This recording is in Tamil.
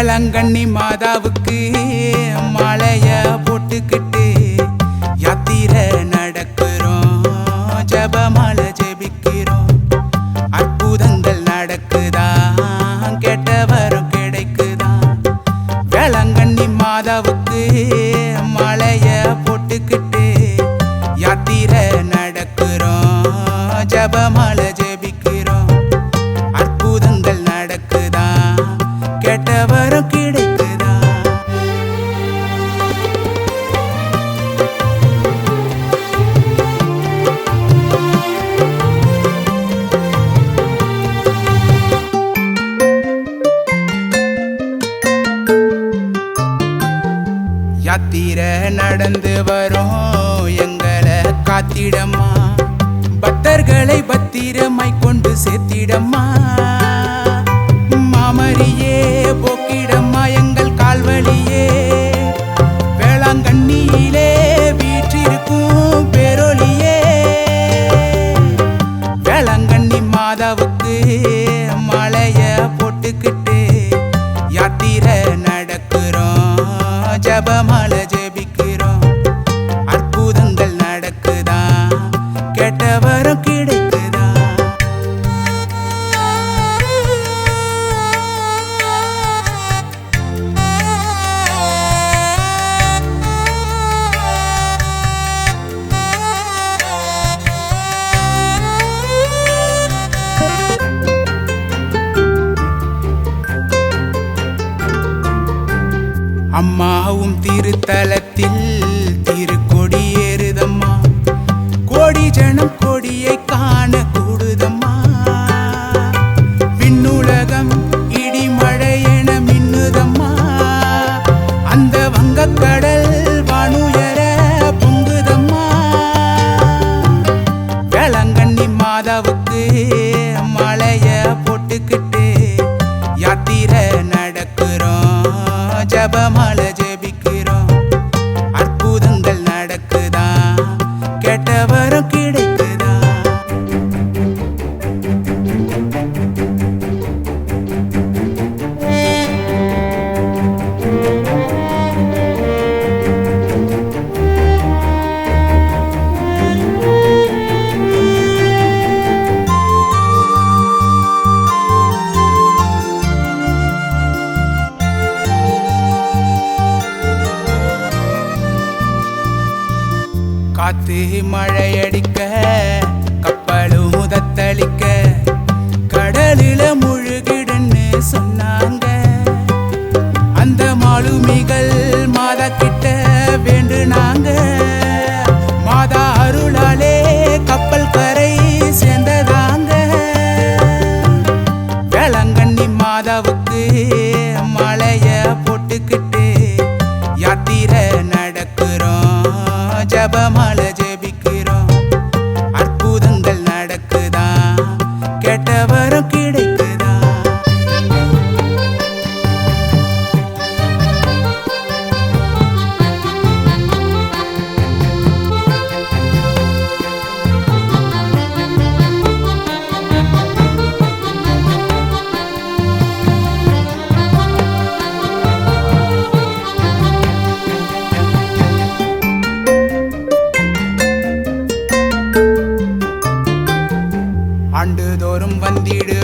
வேளாங்கண்ணி மாதாவுக்கு மாலைய போட்டுக்கிட்டு யாத்திரை நடக்கிறோம், ஜபமாலை ஜெபிக்கிறோம். அற்புதங்கள் நடக்குதா, கேட்ட வரம் கிடைக்குதா. வேளாங்கண்ணி மாதாவுக்கு மாலைய போட்டுக்கிட்டு யாத்திரை நடக்கிறோம், ஜபமாலை ஜெபிக்கிறோம். அற்புதங்கள் நடக்குதா, கேட்ட வரம் கிடைக்குதா. யாத்திரை நடந்து வரும் எங்களை காத்திடம்மா, பக்தர்களை பத்திரமாய் கொண்டு சேர்த்திடம்மா. மாமரியே போக்கிடம்மா எங்கள் கால்வழியே, வேளாங்கண்ணியிலே வீற்றிருக்கும் பேரொலியே. வேளாங்கண்ணி மாதாவுக்கு மாலைய போட்டுக்கிட்டு யாத்திரை நடக்கிறோம், ஜபமாலை ஜெபிக்கிறோம். அற்புதங்கள் நடக்குதா, கேட்ட வரம் கிடைக்குதா. அம்மாவும் திருத்தலத்தில் திருக்கொடி ஏறுதம்மா, கோடி ஜனம் கொடியை காண கூடுதம்மா. விண்ணுலகம் இடிமழை என மின்னுதம்மா, அந்த வங்கக்கடல் வானுயர பொங்குதம்மா. வேளாங்கண்ணி மாதாவுக்கு மாலைய போட்டுக்கிட்டு யாத்திரை நடக்கிறோம், ஜபமாலை ஜெபிக்கிறோம். அற்புதங்கள் நடக்குதா, கேட்ட வரம் கிடைக்குதா. காத்து மழையடிக்க கப்பலும் தத்தளிக்க கடலில முழுகிடுன்னு சொன்னாங்க. அந்த மாலுமிகள் மாதா கிட்ட வேண்டுனாங்க, மாதா அருளாலே கப்பல் கரை சேர்ந்ததாங்க. வேளாங்கண்ணி மாதாவுக்கு மாலைய போட்டுக்கிட்டு யாத்திரை நடக்கிறோம், ஜபமாலை ஜெபிக்கிறோம். அற்புதங்கள் நடக்குதா, கேட்ட வரம் கிடைக்குதா. ஆண்டுதோறும் வந்திடு